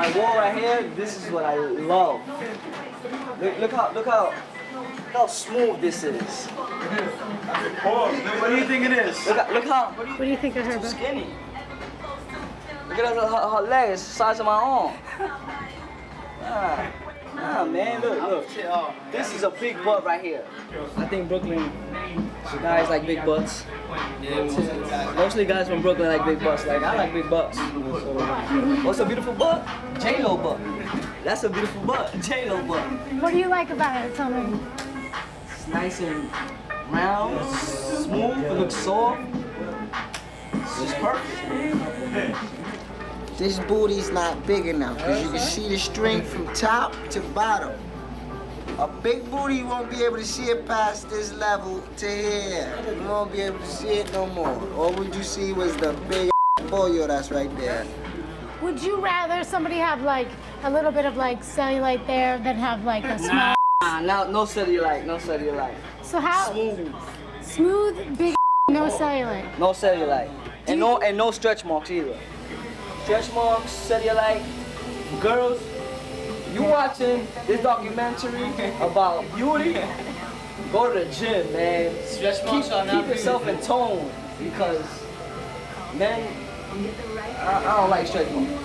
I wore right here, this is what I love. Look how smooth this is. What do you think it is? Look how What do you think of her? Bro? skinny. Look at her legs, the size of my arm. Man, look. This is a big butt right here. I think Brooklyn, guys like big butts. Mostly guys from Brooklyn like big butts. Like, I like big butts. What's a beautiful butt? J-Lo butt. That's a beautiful butt. J-Lo butt. What do you like about it? Tell me. It's nice and round, smooth, it looks soft. It's just perfect. This booty's not big enough because you can see the string from top to bottom. A big booty, you won't be able to see it past this level to here. You won't be able to see it no more. All would you see was the big pollo that's right there. Would you rather somebody have like a little bit of like cellulite there than have like a small? No cellulite, no cellulite. So how? Smooth. Smooth, big, no cellulite. No cellulite. And no stretch marks either. Stretch marks, cellulite. Girls, you watching this documentary about beauty? Go to the gym, man. Stretch marks are not keep yourself in tone because men, I don't like stretch marks.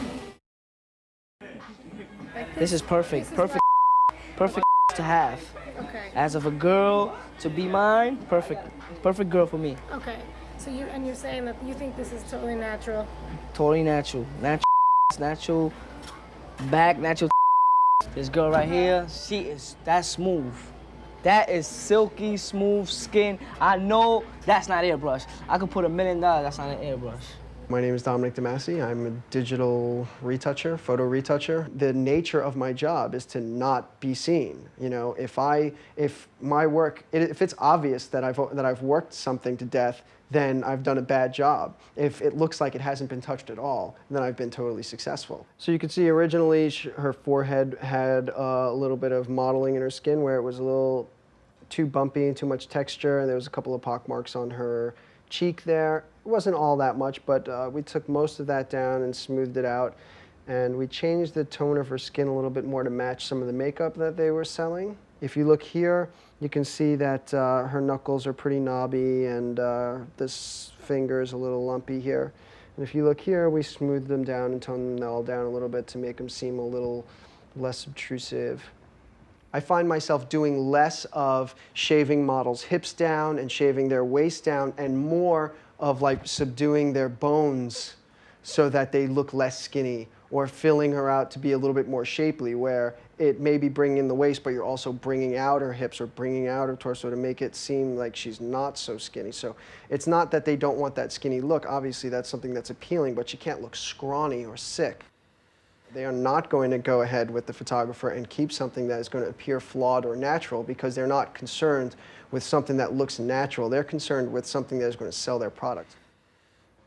This is perfect. Perfect to have. Okay. As of a girl to be mine, perfect girl for me. Okay. So you're saying that you think this is totally natural? Totally natural. Natural back, natural. This girl right here, that's smooth. That is silky, smooth skin. I know that's not airbrush. I could put $1 million, that's not an airbrush. My name is Dominic DeMasi. I'm a digital retoucher, photo retoucher. The nature of my job is to not be seen. You know, if my work, if it's obvious that I've worked something to death, then I've done a bad job. If it looks like it hasn't been touched at all, then I've been totally successful. So you can see originally her forehead had a little bit of modeling in her skin where it was a little too bumpy, too much texture, and there was a couple of pock marks on her cheek there. It wasn't all that much, but we took most of that down and smoothed it out. And we changed the tone of her skin a little bit more to match some of the makeup that they were selling. If you look here, you can see that her knuckles are pretty knobby and this finger is a little lumpy here. And if you look here, we smoothed them down and toned them all down a little bit to make them seem a little less obtrusive. I find myself doing less of shaving models' hips down and shaving their waist down and more of like subduing their bones so that they look less skinny, or filling her out to be a little bit more shapely, where it may be bringing in the waist, but you're also bringing out her hips or bringing out her torso to make it seem like she's not so skinny. So it's not that they don't want that skinny look. Obviously, that's something that's appealing, but you can't look scrawny or sick. They are not going to go ahead with the photographer and keep something that is going to appear flawed or natural because they're not concerned with something that looks natural. They're concerned with something that is going to sell their product.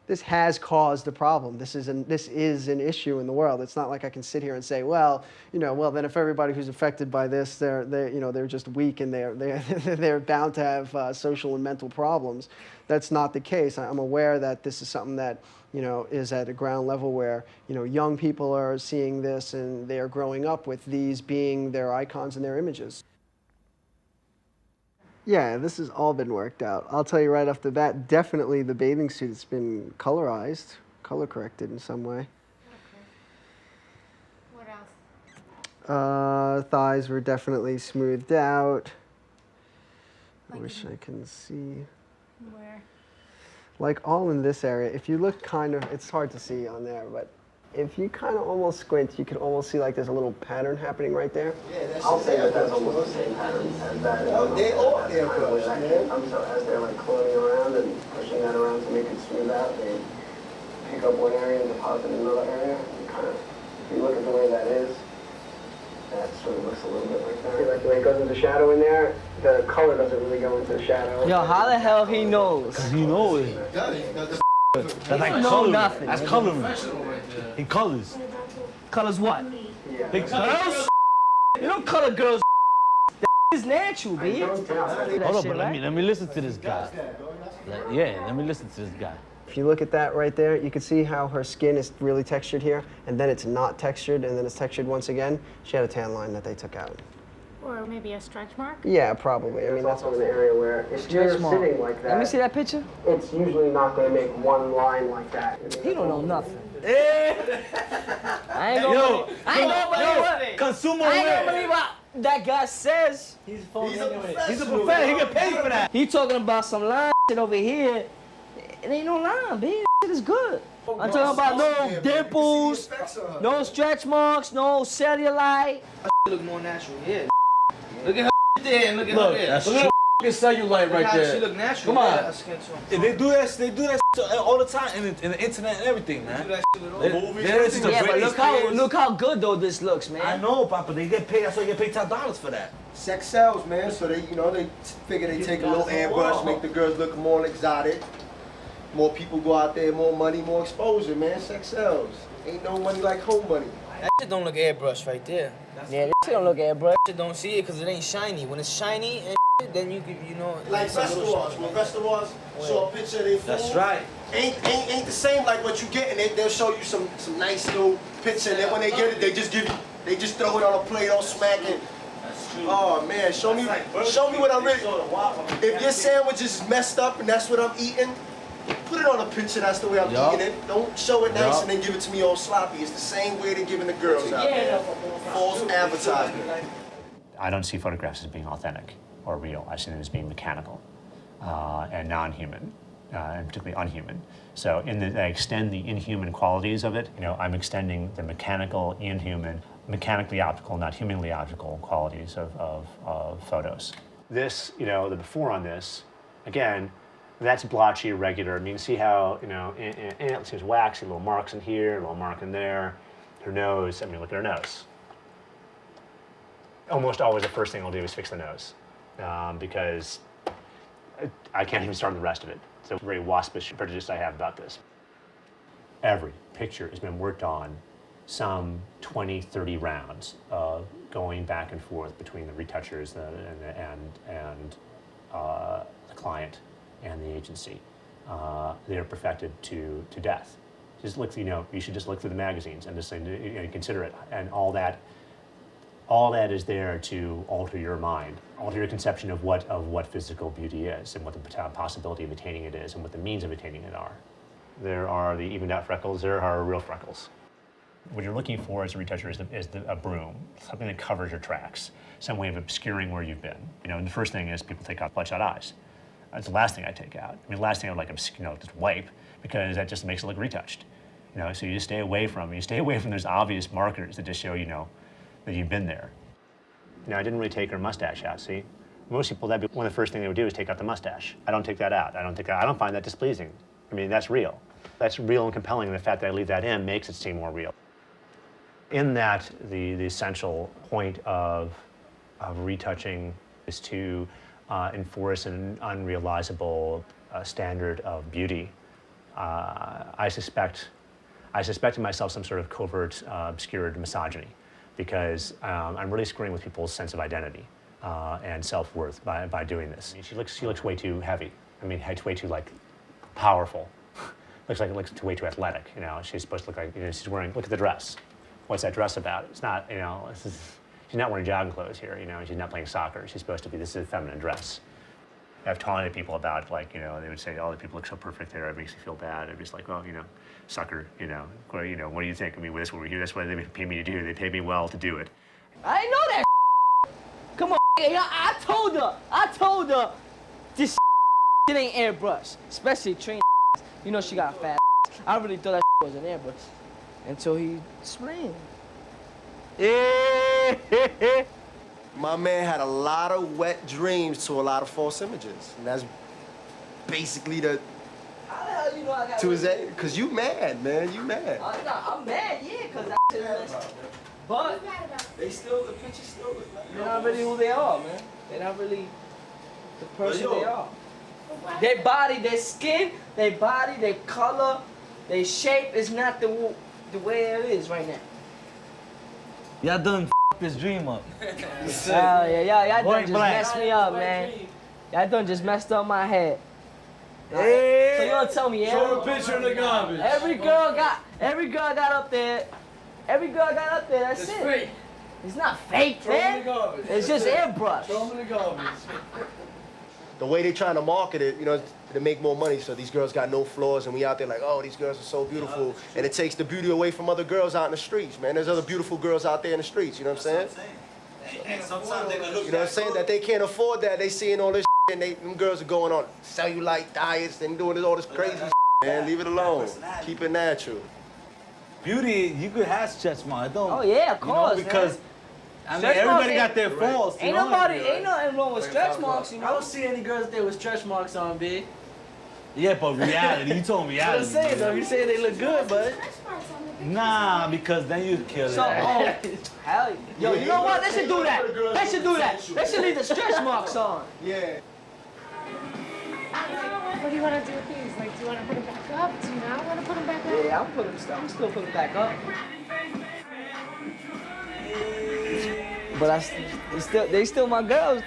This has caused a problem. This is an issue in the world. It's not like I can sit here and say, well, then if everybody who's affected by this, they're just weak and they're bound to have social and mental problems. That's not the case. I'm aware that this is something that is at a ground level where young people are seeing this and they are growing up with these being their icons and their images. Yeah, this has all been worked out. I'll tell you right off the bat, definitely the bathing suit has been colorized, color corrected in some way. Okay. What else? Thighs were definitely smoothed out. I wish I can see. Where? Like all in this area. If you look it's hard to see on there, but if you kind of almost squint, you can almost see like there's a little pattern happening right there. Yeah, I'll say that's almost the same pattern as that. Oh, they are airbrush, man. So as they're like cloning around and pushing that around to make it smooth out, they pick up one area and deposit in another area. And kind of, if you look at the way that is, that sort of looks a little bit like that. Like the way it goes into shadow in there, the color doesn't really go into the shadow. Yo, how the hell he knows? You know it. That's like coloring. Nothing. That's coloring. He colors. Colors what? Big colors? You don't color girls. That is natural, B. Hold on, but let me listen to this guy. Let me listen to this guy. If you look at that right there, you can see how her skin is really textured here, and then it's not textured, and then it's textured once again. She had a tan line that they took out. Or maybe a stretch mark? Yeah, probably. I mean, that's an area where if you're sitting like that, Let me see that picture. it's usually not going to make one line like that. He don't know nothing. I ain't gonna believe what Consumer I ain't gonna believe what that guy says. He's a professional. He get paid for that. He talking about some line shit over here. It ain't no line, bitch. Shit is good. I'm talking about no dimples, no stretch marks, no cellulite. Look more natural, yeah. Look at her there and look at her there. That's true. Cellulite right there. She look natural. Come on. Yeah, skin tone. They do that all the time in the internet and everything, man. Look how good though this looks, man. I know, Papa. They get paid. That's why they get paid $10 for that. Sex sells, man. So they figure they take a little airbrush, make the girls look more exotic. More people go out there, more money, more exposure, man. Sex sells. Ain't no money like home money. That shit don't look airbrush right there. Yeah, this shit don't look airbrush. Shit don't see it because it ain't shiny. When it's shiny and shit, then you can, Like restaurants. When restaurants show a picture of their food, That's right. Ain't the same like what you get, and they'll show you some nice little picture, and then when they get it, they just throw it on a plate, don't smack it. Oh man, show me what I'm really. If your sandwich is messed up and that's what I'm eating, put it on a picture. That's the way I'm eating it. Don't show it nice and then give it to me all sloppy. It's the same way they're giving the girls out there. False advertisement. I don't see photographs as being authentic or real. I see them as being mechanical and non-human, and particularly unhuman. So I extend the inhuman qualities of it. I'm extending the mechanical, inhuman, mechanically optical, not humanly optical qualities of photos. This, the before on this, again, that's blotchy, irregular. I mean, you can see how, it seems waxy, little marks in here, a little mark in there. Her nose, look at her nose. Almost always the first thing I'll do is fix the nose because I can't even start on the rest of it. It's a very waspish prejudice I have about this. Every picture has been worked on some 20, 30 rounds of going back and forth between the retouchers and the client and the agency. They're perfected to death. Just look, you should just look through the magazines and just consider it, and all that is there to alter your mind, alter your conception of what physical beauty is, and what the possibility of attaining it is, and what the means of attaining it are. There are the evened out freckles. There are real freckles. What you're looking for as a retoucher is a broom, something that covers your tracks, some way of obscuring where you've been. And the first thing is people take out bloodshot eyes. That's the last thing I take out. The last thing I would just wipe, because that just makes it look retouched. So you just stay away from those obvious markers that just show that you've been there. I didn't really take her mustache out. See, most people, that'd be one of the first things they would do is take out the mustache. I don't take that out. I don't find that displeasing. That's real. That's real and compelling, and the fact that I leave that in makes it seem more real. In that, the essential point of retouching is to enforce an unrealizable standard of beauty. I suspect in myself some sort of covert, obscured misogyny, because I'm really screwing with people's sense of identity and self-worth by doing this. She looks way too heavy. Way too powerful. looks way too athletic. She's supposed to look like she's wearing. Look at the dress. What's that dress about? It's not. She's not wearing jogging clothes here. She's not playing soccer. She's supposed to be. This is a feminine dress. I've taunted people about they would say, "Oh, the people look so perfect there. It makes me feel bad." I'm just like, "Well, sucker. What do you think? This is what we're here. That's what they pay me to do. They pay me well to do it." I didn't know that. Come on, I told her, this it ain't airbrush, especially Trina. She got a fat. I really thought that was an airbrush until he explained. My man had a lot of wet dreams to a lot of false images, and that's basically the. How the hell you know I got? To his age, cause you mad, man. You mad. I'm mad, yeah, cause that shit is. But the pictures still look like. They're not really who they are, man. They're not really the person they are. Their body, their skin, their body, their color, their shape is not the way it is right now. Y'all done his dream up. Y'all done just messed me up, man. Y'all done just messed up my head. Hey. So you gonna tell me Throw a picture in the garbage. every girl got up there. Every girl got up there. That's it. Fake. It's not fake, Throw in the man. garbage. It's just airbrush. Throw them in the garbage. The way they trying to market it, you know, to make more money. So these girls got no flaws, and we out there like, oh, these girls are so beautiful, and it takes the beauty away from other girls out in the streets, man. There's other beautiful girls out there in the streets. You know what I'm saying? And sometimes they can look You know what I'm saying? That they can't afford that. They seeing all this and them girls are going on cellulite diets and doing all this crazy man. Leave it alone. Keep it natural. Beauty, you could have stretch marks. Don't. Oh yeah, of You know, course, because man. I mean, Stretch everybody marks got their faults. you Ain't know? nothing wrong with stretch marks, you I know. don't see any girls there with stretch marks on, B. Yeah, but reality. You told me That's what reality. I'm saying, though. You say they look good, but. Nah, because then you kill So, it. hell, yo, you know what? They should do that. They should do that. They should leave the stretch marks on. Yeah. What do you want to do with these? Like, do you want to put them back up? Do you not want to put them back up? Yeah, I'm still putting them back up. But they still my girls.